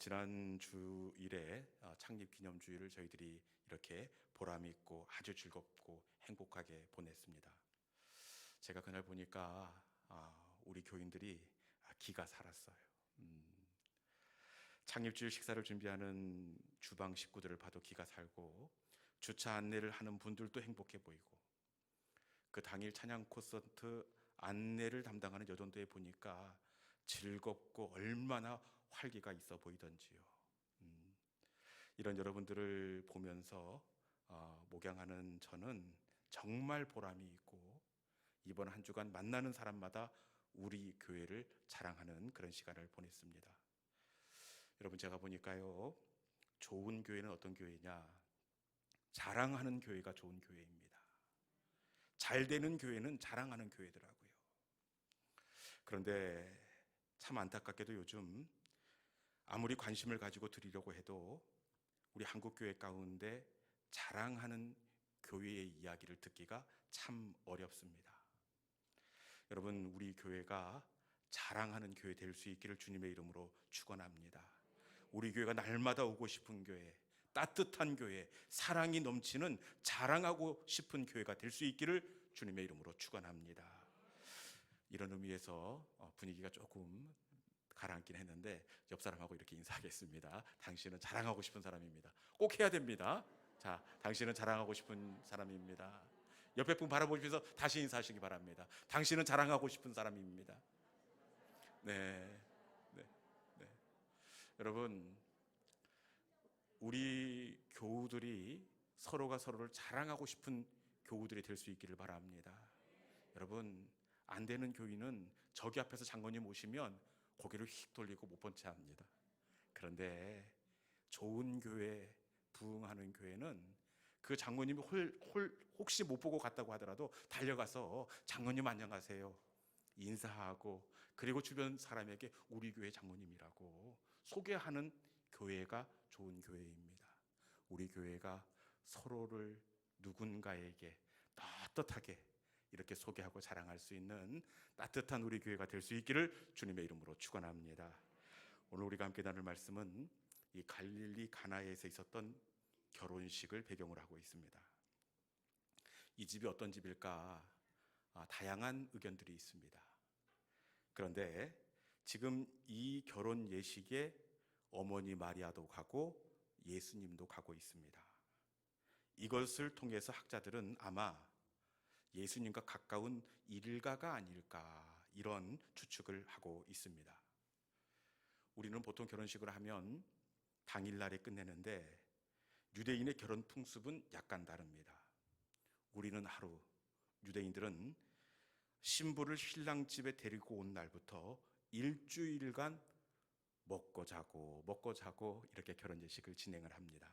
지난 주일에 창립 기념주일을 저희들이 이렇게 보람 있고 아주 즐겁고 행복하게 보냈습니다. 제가 그날 보니까 우리 교인들이 기가 살았어요. 창립주일 식사를 준비하는 주방 식구들을 봐도 기가 살고, 주차 안내를 하는 분들도 행복해 보이고, 그 당일 찬양 콘서트 안내를 담당하는 여전도에 보니까 즐겁고 얼마나 활기가 있어 보이던지요. 이런 여러분들을 보면서 목양하는 저는 정말 보람이 있고, 이번 한 주간 만나는 사람마다 우리 교회를 자랑하는 그런 시간을 보냈습니다. 여러분, 제가 보니까요, 좋은 교회는 어떤 교회냐? 자랑하는 교회가 좋은 교회입니다. 잘 되는 교회는 자랑하는 교회더라고요. 그런데 참 안타깝게도 요즘 아무리 관심을 가지고 드리려고 해도 우리 한국교회 가운데 자랑하는 교회의 이야기를 듣기가 참 어렵습니다. 여러분, 우리 교회가 자랑하는 교회 될 수 있기를 주님의 이름으로 축원합니다. 우리 교회가 날마다 오고 싶은 교회, 따뜻한 교회, 사랑이 넘치는 자랑하고 싶은 교회가 될 수 있기를 주님의 이름으로 축원합니다. 이런 의미에서 분위기가 조금 가라앉긴 했는데 옆 사람하고 이렇게 인사하겠습니다. 당신은 자랑하고 싶은 사람입니다. 꼭 해야 됩니다. 자, 당신은 자랑하고 싶은 사람입니다. 옆에 분 바라보시면서 다시 인사하시기 바랍니다. 당신은 자랑하고 싶은 사람입니다. 네. 여러분, 우리 교우들이 서로가 서로를 자랑하고 싶은 교우들이 될 수 있기를 바랍니다. 여러분, 안 되는 교인은 저기 앞에서 장로님 오시면 고개를 휙 돌리고 못 본 채 합니다. 그런데 좋은 교회, 부흥하는 교회는 그 장로님이 혹시 못 보고 갔다고 하더라도 달려가서 장로님 안녕하세요 인사하고, 그리고 주변 사람에게 우리 교회 장로님이라고 소개하는 교회가 좋은 교회입니다. 우리 교회가 서로를 누군가에게 떳떳하게 이렇게 소개하고 자랑할 수 있는 따뜻한 우리 교회가 될 수 있기를 주님의 이름으로 축원합니다. 오늘 우리가 함께 나눌 말씀은 이 갈릴리 가나에서 있었던 결혼식을 배경으로 하고 있습니다. 이 집이 어떤 집일까? 다양한 의견들이 있습니다. 그런데 지금 이 결혼 예식에 어머니 마리아도 가고 예수님도 가고 있습니다. 이것을 통해서 학자들은 아마 예수님과 가까운 일가가 아닐까, 이런 추측을 하고 있습니다. 우리는 보통 결혼식을 하면 당일날에 끝내는데 유대인의 결혼 풍습은 약간 다릅니다. 우리는 하루, 유대인들은 신부를 신랑 집에 데리고 온 날부터 일주일간 먹고 자고 이렇게 결혼 예식을 진행을 합니다.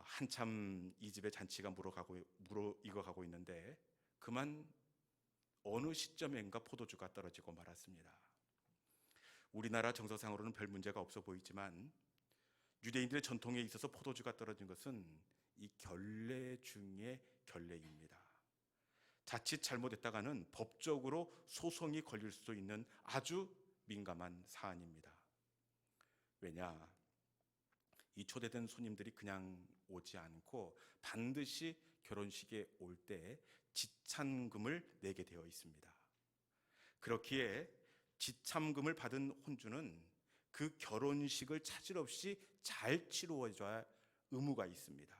한참 이 집의 잔치가 무르익어가고 있는데 그만 어느 시점인가 포도주가 떨어지고 말았습니다. 우리나라 정서상으로는 별 문제가 없어 보이지만 유대인들의 전통에 있어서 포도주가 떨어진 것은 이 결례 중의 결례입니다. 자칫 잘못했다가는 법적으로 소송이 걸릴 수도 있는 아주 민감한 사안입니다. 왜냐? 이 초대된 손님들이 그냥 오지 않고 반드시 결혼식에 올 때 지참금을 내게 되어 있습니다. 그렇기에 지참금을 받은 혼주는 그 결혼식을 차질 없이 잘 치루어줘야 할 의무가 있습니다.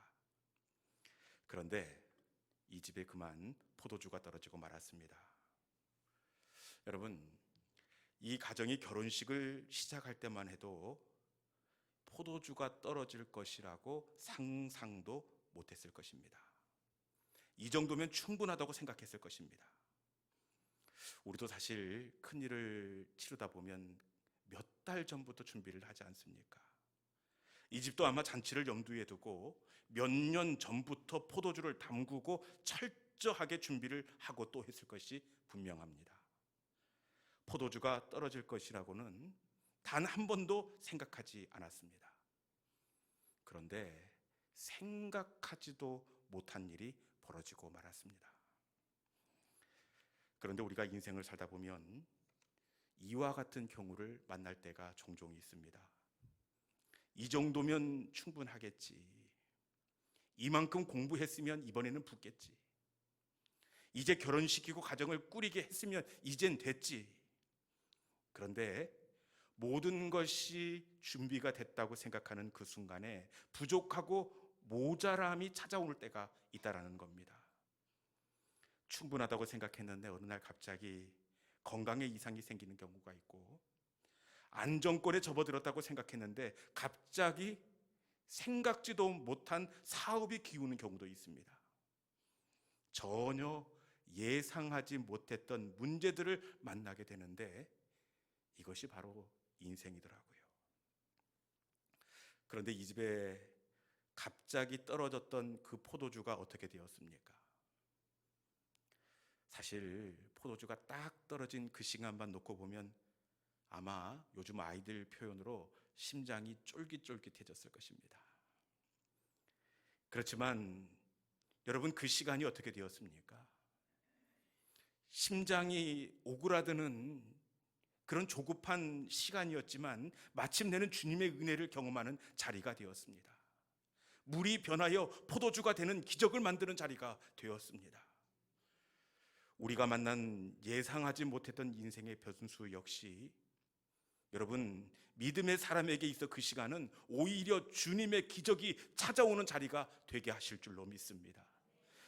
그런데 이 집에 그만 포도주가 떨어지고 말았습니다. 여러분, 이 가정이 결혼식을 시작할 때만 해도 포도주가 떨어질 것이라고 상상도 못했을 것입니다. 이 정도면 충분하다고 생각했을 것입니다. 우리도 사실 큰일을 치르다 보면 몇 달 전부터 준비를 하지 않습니까? 이 집도 아마 잔치를 염두에 두고 몇 년 전부터 포도주를 담그고 철저하게 준비를 하고 또 했을 것이 분명합니다. 포도주가 떨어질 것이라고는 단 한 번도 생각하지 않았습니다. 그런데 생각하지도 못한 일이 벌어지고 말았습니다. 그런데 우리가 인생을 살다 보면 이와 같은 경우를 만날 때가 종종 있습니다. 이 정도면 충분하겠지. 이만큼 공부했으면 이번에는 붙겠지. 이제 결혼시키고 가정을 꾸리게 했으면 이젠 됐지. 그런데 모든 것이 준비가 됐다고 생각하는 그 순간에 부족하고 모자람이 찾아올 때가 있다라는 겁니다. 충분하다고 생각했는데 어느 날 갑자기 건강에 이상이 생기는 경우가 있고, 안정권에 접어들었다고 생각했는데 갑자기 생각지도 못한 사업이 기우는 경우도 있습니다. 전혀 예상하지 못했던 문제들을 만나게 되는데 이것이 바로 인생이더라고요. 그런데 이 집에 갑자기 떨어졌던 그 포도주가 어떻게 되었습니까? 사실 포도주가 딱 떨어진 그 시간만 놓고 보면 아마 요즘 아이들 표현으로 심장이 쫄깃쫄깃해졌을 것입니다. 그렇지만 여러분, 그 시간이 어떻게 되었습니까? 심장이 오그라드는 그런 조급한 시간이었지만 마침내는 주님의 은혜를 경험하는 자리가 되었습니다. 물이 변하여 포도주가 되는 기적을 만드는 자리가 되었습니다. 우리가 만난 예상하지 못했던 인생의 변수 역시 여러분, 믿음의 사람에게 있어 그 시간은 오히려 주님의 기적이 찾아오는 자리가 되게 하실 줄로 믿습니다.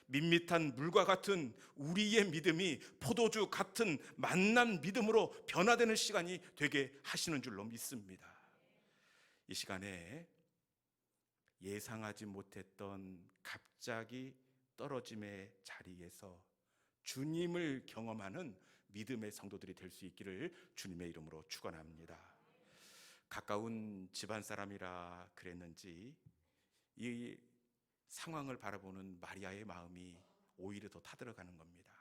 밋밋한 물과 같은 우리의 믿음이 포도주 같은 만난 믿음으로 변화되는 시간이 되게 하시는 줄로 믿습니다. 이 시간에 예상하지 못했던 갑자기 떨어짐의 자리에서 주님을 경험하는 믿음의 성도들이 될 수 있기를 주님의 이름으로 축원합니다. 가까운 집안 사람이라 그랬는지 이 상황을 바라보는 마리아의 마음이 오히려 더 타들어가는 겁니다.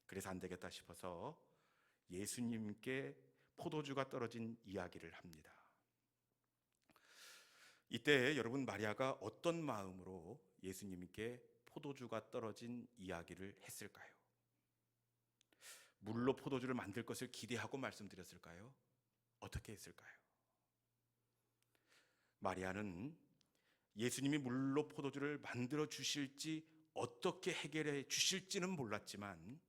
그래서 안 되겠다 싶어서 예수님께 포도주가 떨어진 이야기를 합니다. 이때 여러분, 마리아가 어떤 마음으로 예수님께 포도주가 떨어진 이야기를 했을까요? 물로 포도주를 만들 것을 기대하고 말씀드렸을까요? 어떻게 했을까요? 마리아는 예수님이 물로 포도주를 만들어 주실지 어떻게 해결해 주실지는 몰랐지만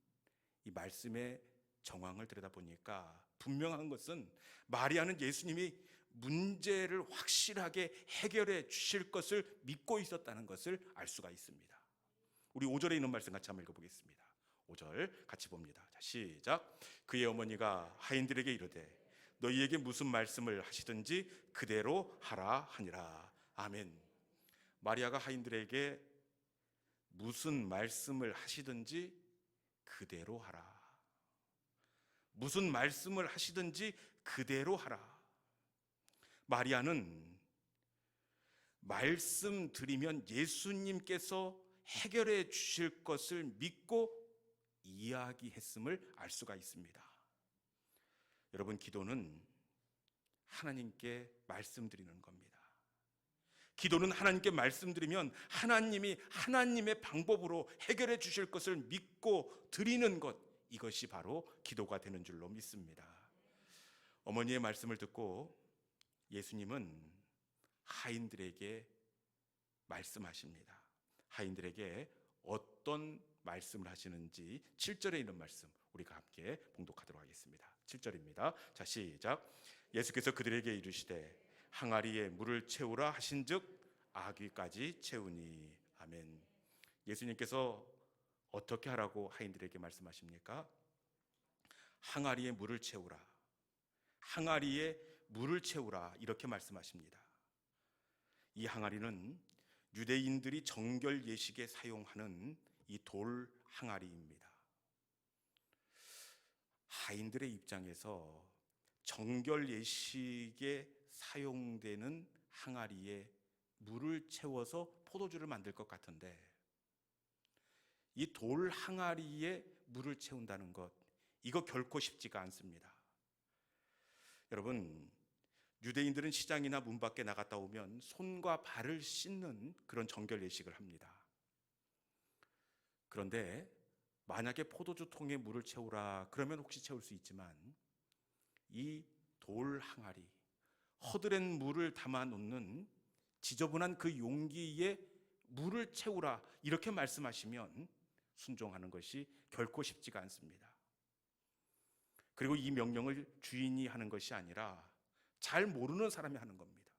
이 말씀의 정황을 들여다보니까 분명한 것은 마리아는 예수님이 문제를 확실하게 해결해 주실 것을 믿고 있었다는 것을 알 수가 있습니다. 우리 5절에 있는 말씀 같이 한번 읽어보겠습니다. 5절 같이 봅니다. 자, 시작. 그의 어머니가 하인들에게 이르되 너희에게 무슨 말씀을 하시든지 그대로 하라 하니라. 아멘. 마리아가 하인들에게 무슨 말씀을 하시든지 그대로 하라. 무슨 말씀을 하시든지 그대로 하라. 마리아는 말씀드리면 예수님께서 해결해 주실 것을 믿고 이야기했음을 알 수가 있습니다. 여러분, 기도는 하나님께 말씀드리는 겁니다. 기도는 하나님께 말씀드리면 하나님이 하나님의 방법으로 해결해 주실 것을 믿고 드리는 것, 이것이 바로 기도가 되는 줄로 믿습니다. 어머니의 말씀을 듣고 예수님은 하인들에게 말씀하십니다. 하인들에게 어떤 말씀을 하시는지 7절에 있는 말씀 우리가 함께 봉독하도록 하겠습니다. 7절입니다. 자, 시작. 예수께서 그들에게 이르시되 항아리에 물을 채우라 하신즉 아귀까지 채우니. 아멘. 예수님께서 어떻게 하라고 하인들에게 말씀하십니까? 항아리에 물을 채우라. 항아리에 물을 채우라, 이렇게 말씀하십니다. 이 항아리는 유대인들이 정결 예식에 사용하는 이 돌 항아리입니다. 하인들의 입장에서 정결 예식에 사용되는 항아리에 물을 채워서 포도주를 만들 것 같은데 이 돌 항아리에 물을 채운다는 것, 이거 결코 쉽지가 않습니다. 여러분, 유대인들은 시장이나 문 밖에 나갔다 오면 손과 발을 씻는 그런 정결 예식을 합니다. 그런데 만약에 포도주 통에 물을 채우라 그러면 혹시 채울 수 있지만 이 돌 항아리, 허드렛 물을 담아 놓는 지저분한 그 용기에 물을 채우라 이렇게 말씀하시면 순종하는 것이 결코 쉽지가 않습니다. 그리고 이 명령을 주인이 하는 것이 아니라 잘 모르는 사람이 하는 겁니다.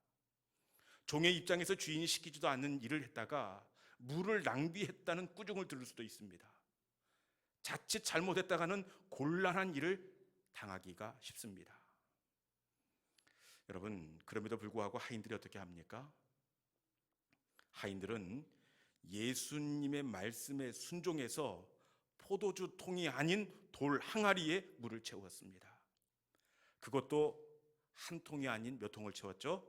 종의 입장에서 주인이 시키지도 않는 일을 했다가 물을 낭비했다는 꾸중을 들을 수도 있습니다. 자칫 잘못했다가는 곤란한 일을 당하기가 쉽습니다. 여러분, 그럼에도 불구하고 하인들이 어떻게 합니까? 하인들은 예수님의 말씀에 순종해서 포도주 통이 아닌 돌 항아리에 물을 채웠습니다. 그것도 한 통이 아닌 몇 통을 채웠죠?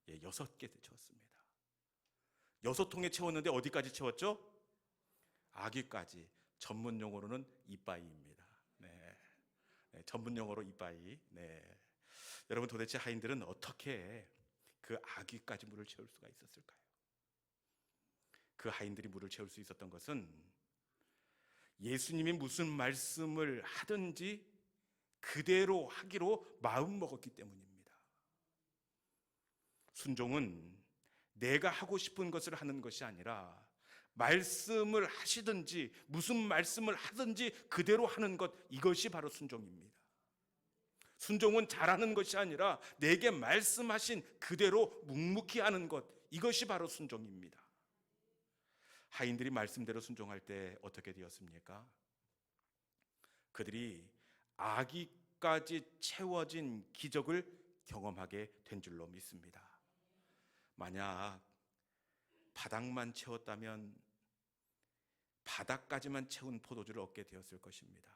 6개 채웠습니다. 6통에 채웠는데 어디까지 채웠죠? 아귀까지. 전문 용어로는 이빠이입니다. 전문 용어로 이빠이. 여러분, 도대체 하인들은 어떻게 그 아귀까지 물을 채울 수가 있었을까요? 그 하인들이 물을 채울 수 있었던 것은 예수님이 무슨 말씀을 하든지 그대로 하기로 마음 먹었기 때문입니다. 순종은 내가 하고 싶은 것을 하는 것이 아니라 말씀을 하시든지 무슨 말씀을 하든지 그대로 하는 것, 이것이 바로 순종입니다. 순종은 잘하는 것이 아니라 내게 말씀하신 그대로 묵묵히 하는 것, 이것이 바로 순종입니다. 하인들이 말씀대로 순종할 때 어떻게 되었습니까? 그들이 아기까지 채워진 기적을 경험하게 된 줄로 믿습니다. 만약 바닥만 채웠다면 바닥까지만 채운 포도주를 얻게 되었을 것입니다.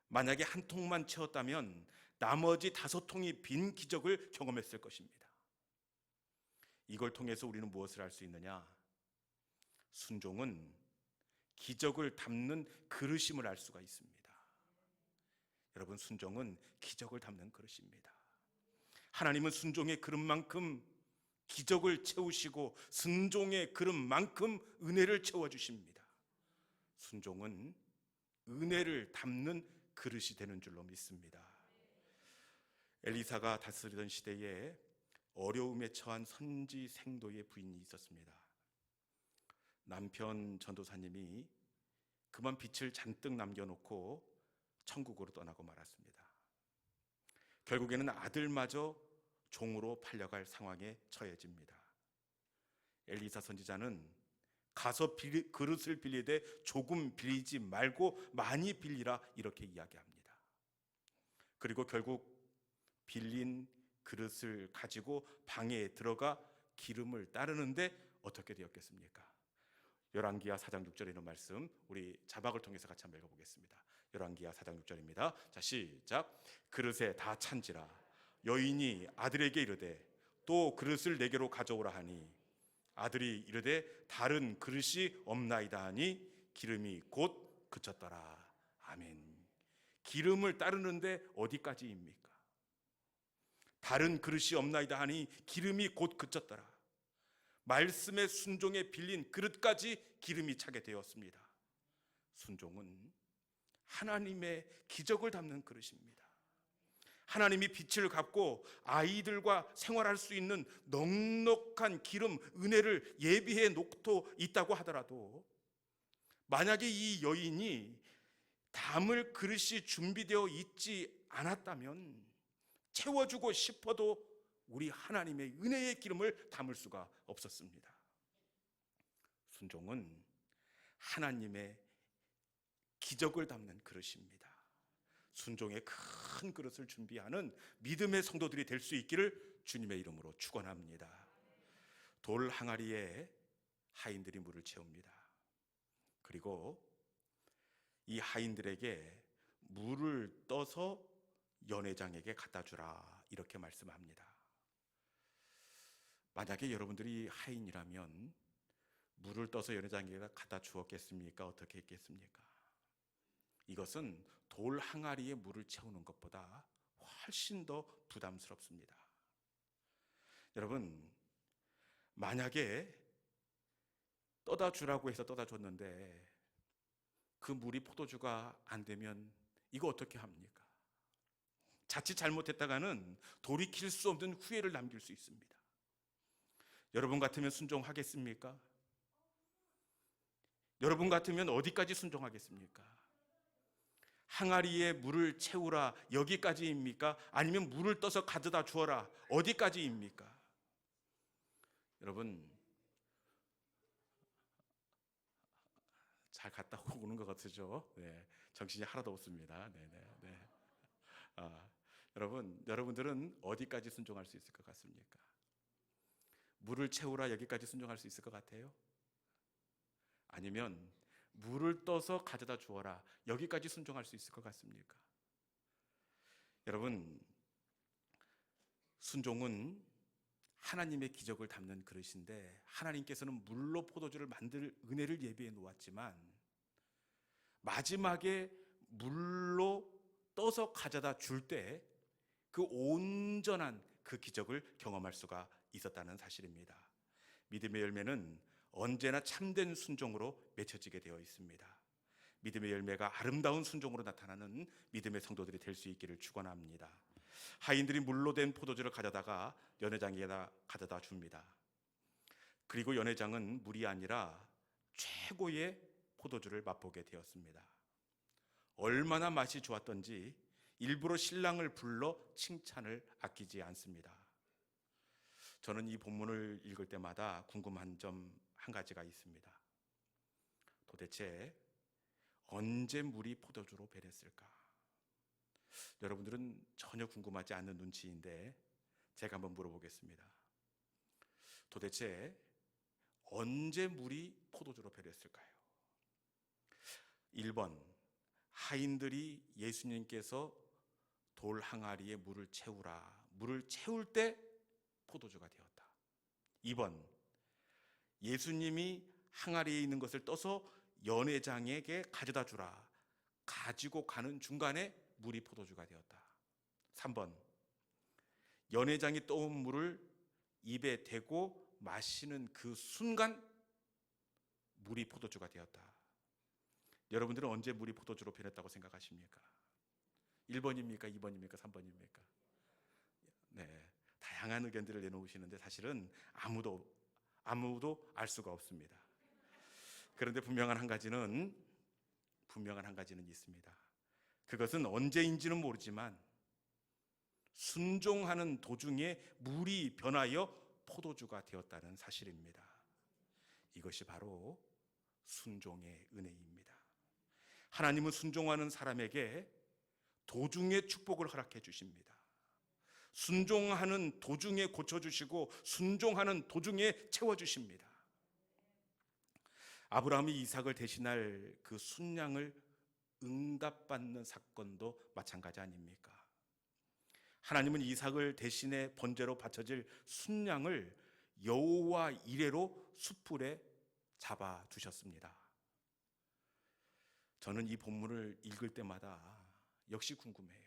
만약에 한 통만 채웠다면 나머지 5통이 빈 기적을 경험했을 것입니다. 이걸 통해서 우리는 무엇을 알 수 있느냐? 순종은 기적을 담는 그릇임을 알 수가 있습니다. 여러분, 순종은 기적을 담는 그릇입니다. 하나님은 순종의 그릇만큼 기적을 채우시고 순종의 그릇만큼 은혜를 채워주십니다. 순종은 은혜를 담는 그릇이 되는 줄로 믿습니다. 엘리사가 다스리던 시대에 어려움에 처한 선지 생도의 부인이 있었습니다. 남편 전도사님이 그만 빚을 잔뜩 남겨놓고 천국으로 떠나고 말았습니다. 결국에는 아들마저 종으로 팔려갈 상황에 처해집니다. 엘리사 선지자는 가서 그릇을 빌리되 조금 빌리지 말고 많이 빌리라, 이렇게 이야기합니다. 그리고 결국 빌린 그릇을 가지고 방에 들어가 기름을 따르는데 어떻게 되었겠습니까? 열왕기하 4장 6절에 있는 말씀, 우리 자막을 통해서 같이 한번 읽어보겠습니다. 열왕기하 4장 6절입니다. 자, 시작. 그릇에 다 찬지라. 여인이 아들에게 이르되 또 그릇을 내게로 가져오라 하니 아들이 이르되 다른 그릇이 없나이다 하니 기름이 곧 그쳤더라. 아멘. 기름을 따르는데 어디까지입니까? 다른 그릇이 없나이다 하니 기름이 곧 그쳤더라. 말씀의 순종에 빌린 그릇까지 기름이 차게 되었습니다. 순종은 하나님의 기적을 담는 그릇입니다. 하나님이 빛을 갚고 아이들과 생활할 수 있는 넉넉한 기름, 은혜를 예비해 놓고 있다고 하더라도 만약에 이 여인이 담을 그릇이 준비되어 있지 않았다면 채워주고 싶어도 우리 하나님의 은혜의 기름을 담을 수가 없었습니다. 순종은 하나님의 기적을 담는 그릇입니다. 순종의 큰 그릇을 준비하는 믿음의 성도들이 될 수 있기를 주님의 이름으로 축원합니다. 돌 항아리에 하인들이 물을 채웁니다. 그리고 이 하인들에게 물을 떠서 연회장에게 갖다 주라, 이렇게 말씀합니다. 만약에 여러분들이 하인이라면 물을 떠서 연회장에게 갖다 주었겠습니까? 어떻게 했겠습니까? 이것은 돌 항아리에 물을 채우는 것보다 훨씬 더 부담스럽습니다. 여러분, 만약에 떠다 주라고 해서 떠다 줬는데 그 물이 포도주가 안 되면 이거 어떻게 합니까? 자칫 잘못했다가는 돌이킬 수 없는 후회를 남길 수 있습니다. 여러분 같으면 순종하겠습니까? 여러분 같으면 어디까지 순종하겠습니까? 항아리에 물을 채우라 여기까지입니까? 아니면 물을 떠서 가져다 주어라 어디까지입니까? 여러분 잘 갔다 오는 것 같으죠? 네, 정신이 하나도 없습니다. 네. 여러분들은 어디까지 순종할 수 있을 것 같습니까? 물을 채우라 여기까지 순종할 수 있을 것 같아요? 아니면 물을 떠서 가져다 주어라 여기까지 순종할 수 있을 것 같습니까? 여러분, 순종은 하나님의 기적을 담는 그릇인데 하나님께서는 물로 포도주를 만들 은혜를 예비해 놓았지만 마지막에 물로 떠서 가져다 줄 때 그 온전한 그 기적을 경험할 수가 있었다는 사실입니다. 믿음의 열매는 언제나 참된 순종으로 맺혀지게 되어 있습니다. 믿음의 열매가 아름다운 순종으로 나타나는 믿음의 성도들이 될 수 있기를 축원합니다. 하인들이 물로 된 포도주를 가져다가 연회장에다 가져다 줍니다. 그리고 연회장은 물이 아니라 최고의 포도주를 맛보게 되었습니다. 얼마나 맛이 좋았던지 일부러 신랑을 불러 칭찬을 아끼지 않습니다. 저는 이 본문을 읽을 때마다 궁금한 점 한 가지가 있습니다. 도대체 언제 물이 포도주로 변했을까? 여러분들은 전혀 궁금하지 않는 눈치인데 제가 한번 물어보겠습니다. 도대체 언제 물이 포도주로 변했을까요? 1번, 하인들이 예수님께서 돌 항아리에 물을 채우라, 물을 채울 때 포도주가 되었다. 2번, 예수님이 항아리에 있는 것을 떠서 연회장에게 가져다 주라, 가지고 가는 중간에 물이 포도주가 되었다. 3번, 연회장이 떠온 물을 입에 대고 마시는 그 순간 물이 포도주가 되었다. 여러분들은 언제 물이 포도주로 변했다고 생각하십니까? 1번입니까? 2번입니까? 3번입니까? 네, 다양한 의견들을 내놓으시는데 사실은 아무도 알 수가 없습니다. 그런데 분명한 한 가지는 있습니다. 그것은 언제인지는 모르지만 순종하는 도중에 물이 변하여 포도주가 되었다는 사실입니다. 이것이 바로 순종의 은혜입니다. 하나님은 순종하는 사람에게 도중에 축복을 허락해 주십니다. 순종하는 도중에 고쳐주시고 순종하는 도중에 채워주십니다. 아브라함이 이삭을 대신할 그 순양을 응답받는 사건도 마찬가지 아닙니까? 하나님은 이삭을 대신해 번제로 바쳐질 순양을 여호와 이레로 숫불에 잡아두셨습니다. 저는 이 본문을 읽을 때마다 역시 궁금해요.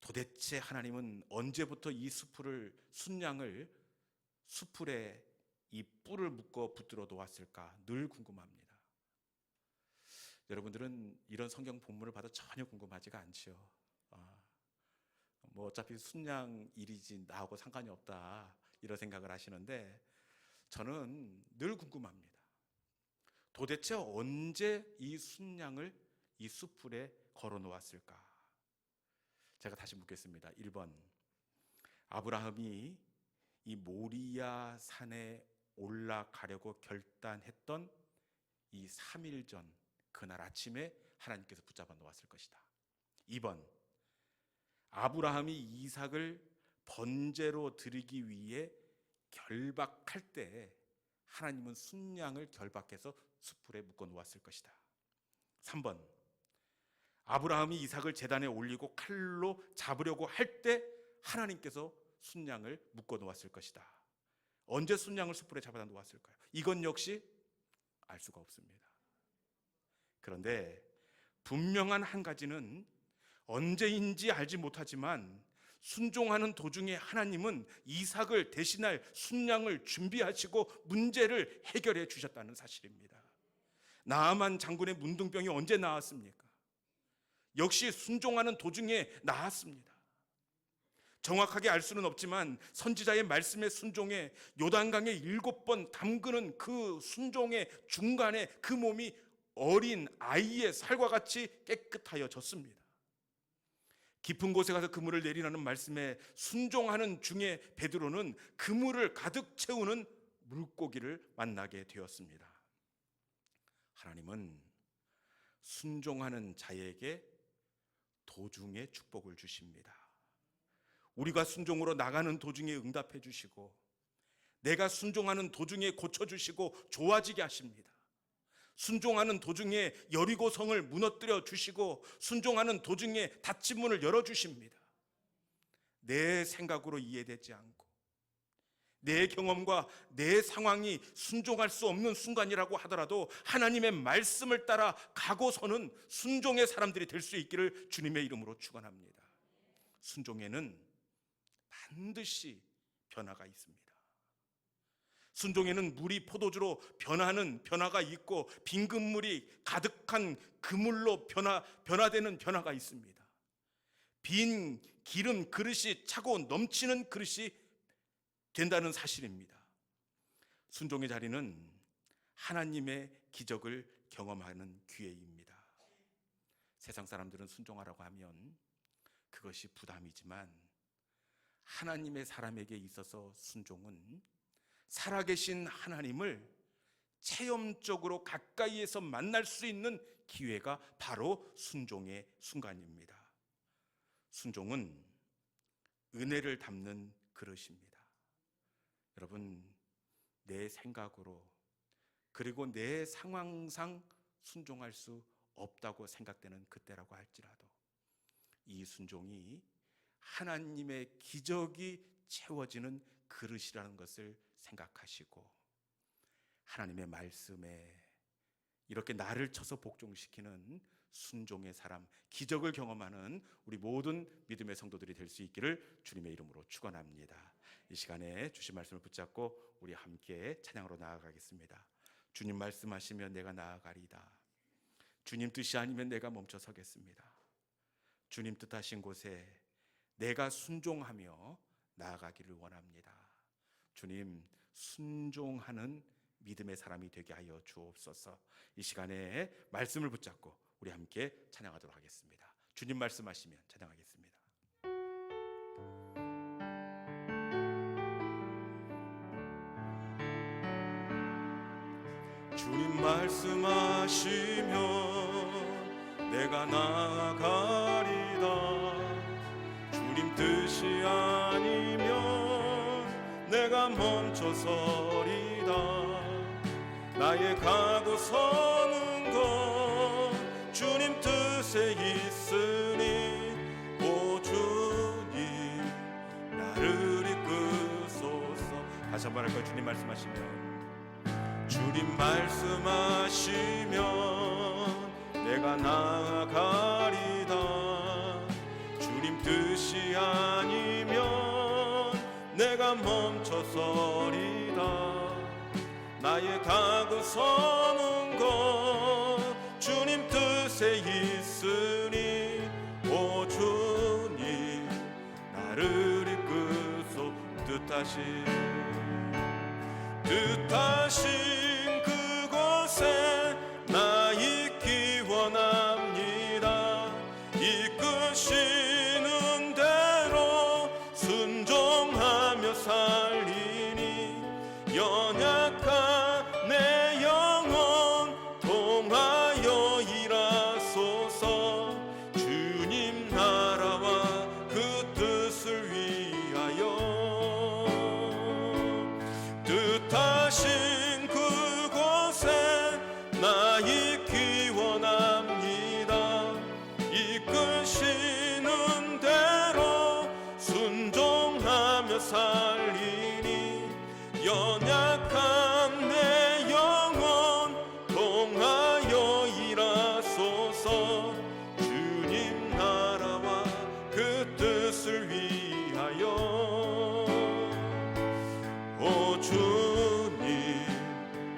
도대체 하나님은 언제부터 이 순양을 숫불에 이 뿔을 묶어 붙들어 놓았을까 늘 궁금합니다. 여러분들은 이런 성경 본문을 봐도 전혀 궁금하지가 않죠. 뭐 어차피 순양 일이지 나하고 상관이 없다 이런 생각을 하시는데 저는 늘 궁금합니다. 도대체 언제 이 순양을 이 숫불에 걸어 놓았을까? 제가 다시 묻겠습니다. 1번, 아브라함이 이 모리아 산에 올라가려고 결단했던 이 3일 전 그날 아침에 하나님께서 붙잡아 놓았을 것이다. 2번, 아브라함이 이삭을 번제로 드리기 위해 결박할 때 하나님은 순양을 결박해서 숫불에 묶어 놓았을 것이다. 3번, 아브라함이 이삭을 제단에 올리고 칼로 잡으려고 할 때 하나님께서 순양을 묶어 놓았을 것이다. 언제 순양을 숫불에 잡아다 놓았을까요? 이건 역시 알 수가 없습니다. 그런데 분명한 한 가지는 언제인지 알지 못하지만 순종하는 도중에 하나님은 이삭을 대신할 순양을 준비하시고 문제를 해결해 주셨다는 사실입니다. 나아만 장군의 문둥병이 언제 나았습니까? 역시 순종하는 도중에 나았습니다. 정확하게 알 수는 없지만 선지자의 말씀에 순종해 요단강에 7번 담그는 그 순종의 중간에 그 몸이 어린 아이의 살과 같이 깨끗하여졌습니다. 깊은 곳에 가서 그물을 내리라는 말씀에 순종하는 중에 베드로는 그물을 가득 채우는 물고기를 만나게 되었습니다. 하나님은 순종하는 자에게 도중에 축복을 주십니다. 우리가 순종으로 나가는 도중에 응답해 주시고, 내가 순종하는 도중에 고쳐주시고 좋아지게 하십니다. 순종하는 도중에 여리고성을 무너뜨려 주시고, 순종하는 도중에 닫힌 문을 열어주십니다. 내 생각으로 이해되지 않고 내 경험과 내 상황이 순종할 수 없는 순간이라고 하더라도 하나님의 말씀을 따라 가고서는 순종의 사람들이 될 수 있기를 주님의 이름으로 축원합니다. 순종에는 반드시 변화가 있습니다. 순종에는 물이 포도주로 변하는 변화가 있고, 빈금물이 가득한 그물로 변화되는 변화가 있습니다. 빈 기름 그릇이 차고 넘치는 그릇이 된다는 사실입니다. 순종의 자리는 하나님의 기적을 경험하는 기회입니다. 세상 사람들은 순종하라고 하면 그것이 부담이지만, 하나님의 사람에게 있어서 순종은 살아계신 하나님을 체험적으로 가까이에서 만날 수 있는 기회가 바로 순종의 순간입니다. 순종은 은혜를 담는 그릇입니다. 여러분, 내 생각으로 그리고 내 상황상 순종할 수 없다고 생각되는 그때라고 할지라도 이 순종이 하나님의 기적이 채워지는 그릇이라는 것을 생각하시고, 하나님의 말씀에 이렇게 나를 쳐서 복종시키는 순종의 사람, 기적을 경험하는 우리 모든 믿음의 성도들이 될 수 있기를 주님의 이름으로 축원합니다. 이 시간에 주신 말씀을 붙잡고 우리 함께 찬양으로 나아가겠습니다. 주님 말씀하시면 내가 나아가리다. 주님 뜻이 아니면 내가 멈춰 서겠습니다. 주님 뜻하신 곳에 내가 순종하며 나아가기를 원합니다. 주님, 순종하는 믿음의 사람이 되게 하여 주옵소서. 이 시간에 말씀을 붙잡고 우리 함께 찬양하도록 하겠습니다. 주님 말씀하시면 찬양하겠습니다. 주님 말씀하시면 내가 나아가리다. 주님 뜻이 아니면 내가 멈춰서리다. 나의 가고 서는 것 주님 뜻에 있으니, 오 주님 나를 이끄소서. 다시 한번 할까요? 주님 말씀하시면, 주님 말씀하시면 내가 나아가리다. 주님 뜻이 아니면 내가 멈춰서리다. 나의 가고 서는 것 주님 뜻에 있으니, 오 주님 나를 이끄소. 뜻하신 그곳에 나 있기 원합니다. 이끄시는 대로 순종하며 살리니, 연약한 내 영혼 통하여 일하소서. 주님 나라와 그 뜻을 위하여 뜻하신 그곳에 나 있기 원합니다. 이끄시는 대로 순종하며 살리니, 연약한 내 영혼 통하여 일하소서. 주님 나라와 그 뜻을 위하여, 오 주님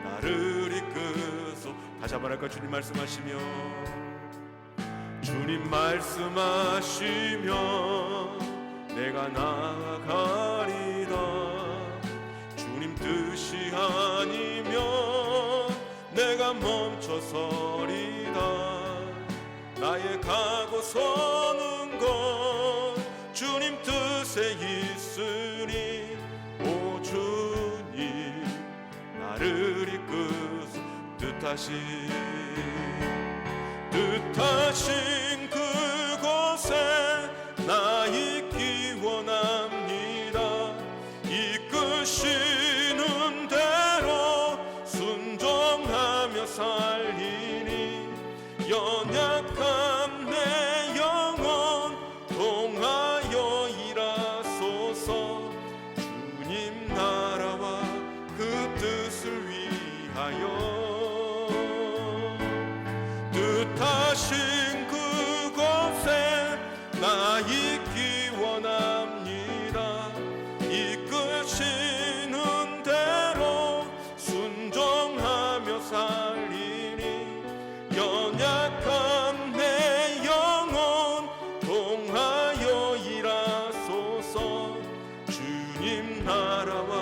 나를 이끄소. 다시 한번 할까? 주님 말씀하시며, 주님 주님 말씀하시면 내가 나아가리라. 주님 뜻이 아니면 내가 멈춰서리라. 나의 가고 서는 건 주님 뜻에 있으니 오 주님 나를 이끄소. 뜻하신 그곳에 나 있기 원합니다. 이끄시는 대로 순종하며 살리니 연약한 내 영혼 통하여 일하소서. 주님 나라와 그 뜻을 위하여 뜻하신 그곳에 나 있기 원합니다. 이끄시는 대로 순종하며 살리니 연약한 내 영혼 통하여 일하소서. 주님 나라와